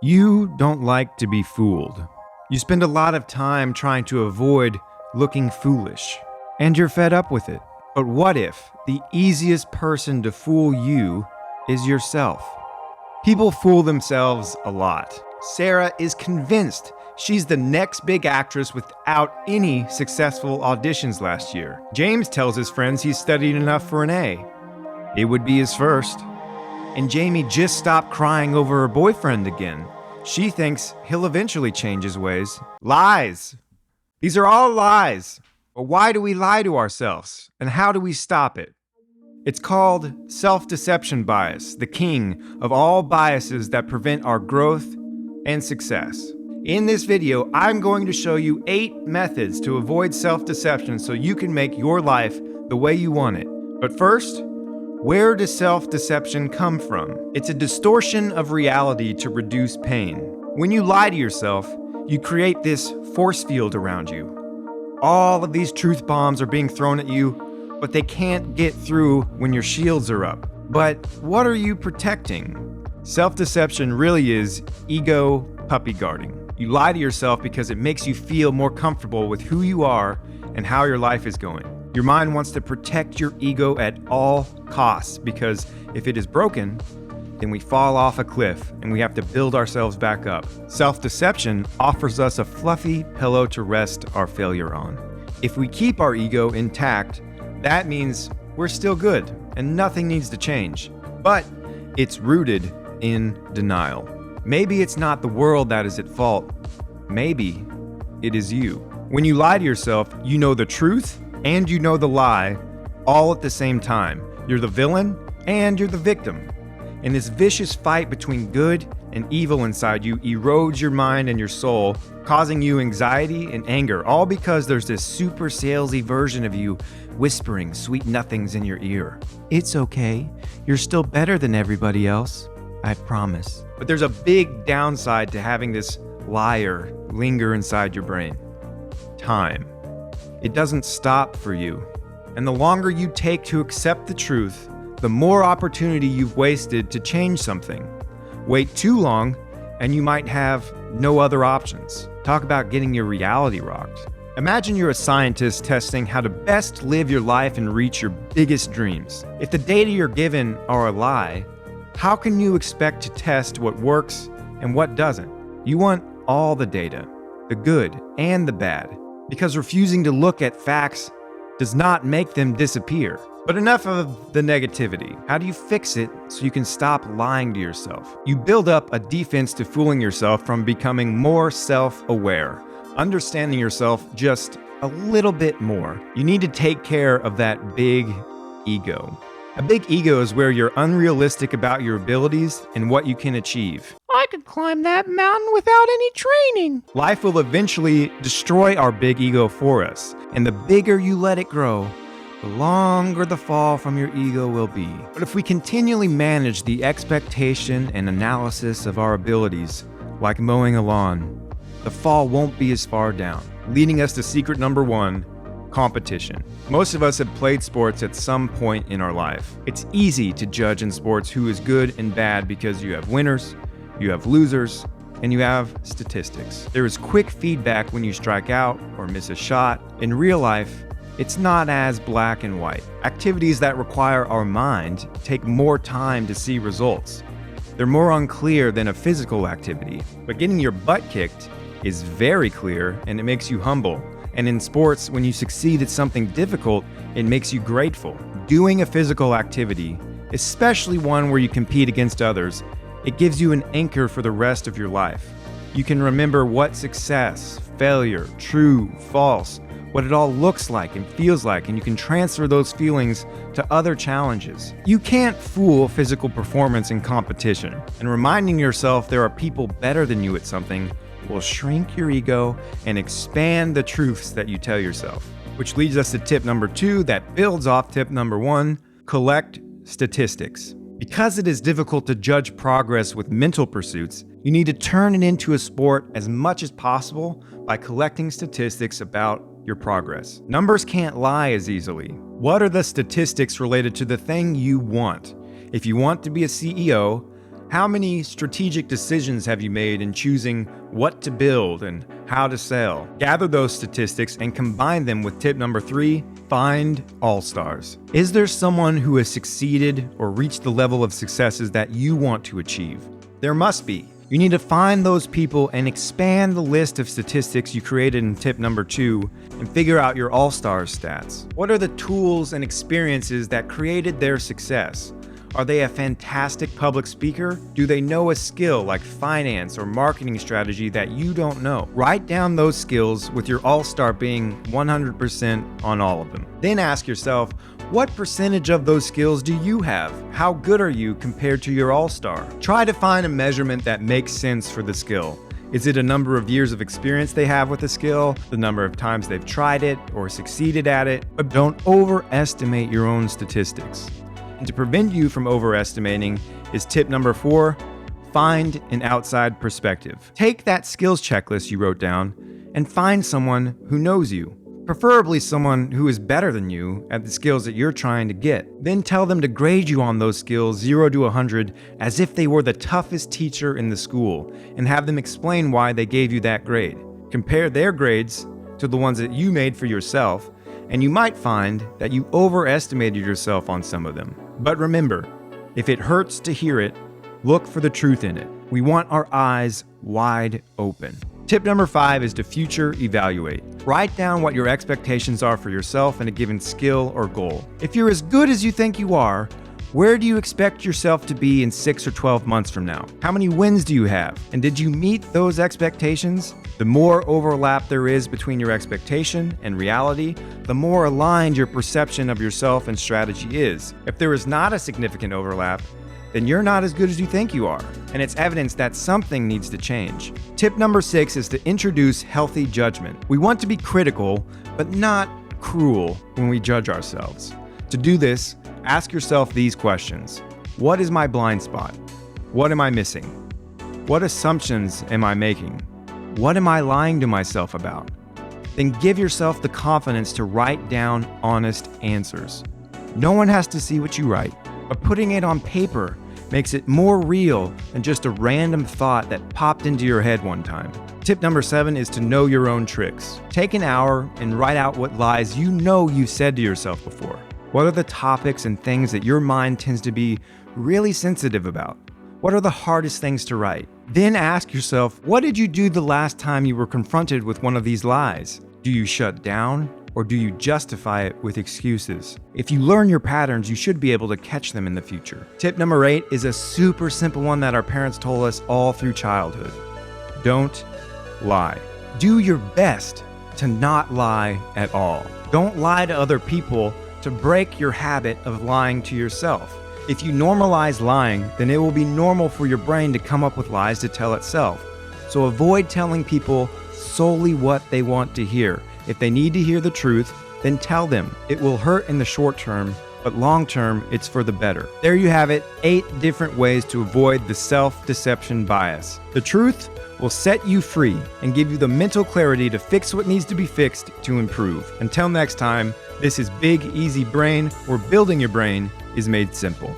You don't like to be fooled. You spend a lot of time trying to avoid looking foolish, and you're fed up with it. But what if the easiest person to fool you is yourself? People fool themselves a lot. Sarah is convinced she's the next big actress without any successful auditions last year. James tells his friends he's studied enough for an A. It would be his first. And Jamie just stopped crying over her boyfriend again. She thinks he'll eventually change his ways. Lies. These are all lies. But why do we lie to ourselves? And how do we stop it? It's called self-deception bias, the king of all biases that prevent our growth and success. In this video, I'm going to show you 8 methods to avoid self-deception so you can make your life the way you want it. But first, where does self-deception come from? It's a distortion of reality to reduce pain. When you lie to yourself, you create this force field around you. All of these truth bombs are being thrown at you, but they can't get through when your shields are up. But what are you protecting? Self-deception really is ego puppy guarding. You lie to yourself because it makes you feel more comfortable with who you are and how your life is going. Your mind wants to protect your ego at all costs because if it is broken, then we fall off a cliff and we have to build ourselves back up. Self-deception offers us a fluffy pillow to rest our failure on. If we keep our ego intact, that means we're still good and nothing needs to change. But it's rooted in denial. Maybe it's not the world that is at fault. Maybe it is you. When you lie to yourself, you know the truth and you know the lie all at the same time. You're the villain and you're the victim. And this vicious fight between good and evil inside you erodes your mind and your soul, causing you anxiety and anger, all because there's this super salesy version of you whispering sweet nothings in your ear. It's okay. You're still better than everybody else. I promise. But there's a big downside to having this liar linger inside your brain. Time. It doesn't stop for you. And the longer you take to accept the truth, the more opportunity you've wasted to change something. Wait too long, and you might have no other options. Talk about getting your reality rocked. Imagine you're a scientist testing how to best live your life and reach your biggest dreams. If the data you're given are a lie, how can you expect to test what works and what doesn't? You want all the data, the good and the bad, because refusing to look at facts does not make them disappear. But enough of the negativity. How do you fix it so you can stop lying to yourself? You build up a defense to fooling yourself from becoming more self-aware, understanding yourself just a little bit more. You need to take care of that big ego. A big ego is where you're unrealistic about your abilities and what you can achieve. I could climb that mountain without any training. Life will eventually destroy our big ego for us, and the bigger you let it grow, the longer the fall from your ego will be. But if we continually manage the expectation and analysis of our abilities, like mowing a lawn, the fall won't be as far down, leading us to secret number 1, competition. Most of us have played sports at some point in our life. It's easy to judge in sports who is good and bad because you have winners, you have losers, and you have statistics. There is quick feedback when you strike out or miss a shot. In real life, it's not as black and white. Activities that require our mind take more time to see results. They're more unclear than a physical activity. But getting your butt kicked is very clear and it makes you humble. And in sports, when you succeed at something difficult, it makes you grateful. Doing a physical activity, especially one where you compete against others, it gives you an anchor for the rest of your life. You can remember what success, failure, true, false, what it all looks like and feels like, and you can transfer those feelings to other challenges. You can't fool physical performance in competition, and reminding yourself there are people better than you at something will shrink your ego and expand the truths that you tell yourself. Which leads us to tip number 2 that builds off tip number 1, collect statistics. Because it is difficult to judge progress with mental pursuits, you need to turn it into a sport as much as possible by collecting statistics about your progress. Numbers can't lie as easily. What are the statistics related to the thing you want? If you want to be a CEO, How many strategic decisions have you made in choosing what to build and how to sell? Gather those statistics and combine them with tip number 3, find Allstars. Is there someone who has succeeded or reached the level of successes that you want to achieve? There must be. You need to find those people and expand the list of statistics you created in tip number 2 and figure out your Allstars stats. What are the tools and experiences that created their success? Are they a fantastic public speaker? Do they know a skill like finance or marketing strategy that you don't know? Write down those skills with your All-Star being 100% on all of them. Then ask yourself, what percentage of those skills do you have? How good are you compared to your All-Star? Try to find a measurement that makes sense for the skill. Is it a number of years of experience they have with the skill, the number of times they've tried it or succeeded at it? But don't overestimate your own statistics. And to prevent you from overestimating is tip number 4, find an outside perspective. Take that skills checklist you wrote down and find someone who knows you, preferably someone who is better than you at the skills that you're trying to get. Then tell them to grade you on those skills 0 to 100 as if they were the toughest teacher in the school and have them explain why they gave you that grade. Compare their grades to the ones that you made for yourself, and you might find that you overestimated yourself on some of them. But remember, if it hurts to hear it, look for the truth in it. We want our eyes wide open. Tip number 5 is to future evaluate. Write down what your expectations are for yourself in a given skill or goal. If you're as good as you think you are, where do you expect yourself to be in 6 or 12 months from now? How many wins do you have? And did you meet those expectations? The more overlap there is between your expectation and reality, the more aligned your perception of yourself and strategy is. If there is not a significant overlap, then you're not as good as you think you are, and it's evidence that something needs to change. Tip number 6 is to introduce healthy judgment. We want to be critical, but not cruel when we judge ourselves. To do this, ask yourself these questions. What is my blind spot? What am I missing? What assumptions am I making? What am I lying to myself about? Then give yourself the confidence to write down honest answers. No one has to see what you write, but putting it on paper makes it more real than just a random thought that popped into your head one time. Tip number 7 is to know your own tricks. Take an hour and write out what lies you know you've said to yourself before. What are the topics and things that your mind tends to be really sensitive about? What are the hardest things to write? Then ask yourself, what did you do the last time you were confronted with one of these lies? Do you shut down or do you justify it with excuses? If you learn your patterns, you should be able to catch them in the future. Tip number 8 is a super simple one that our parents told us all through childhood. Don't lie. Do your best to not lie at all. Don't lie to other people to break your habit of lying to yourself. If you normalize lying, then it will be normal for your brain to come up with lies to tell itself. So avoid telling people solely what they want to hear. If they need to hear the truth, then tell them. It will hurt in the short term, but long term, it's for the better. There you have it, 8 different ways to avoid the self-deception bias. The truth will set you free and give you the mental clarity to fix what needs to be fixed to improve. Until next time, this is Big Easy Brain, where building your brain is made simple.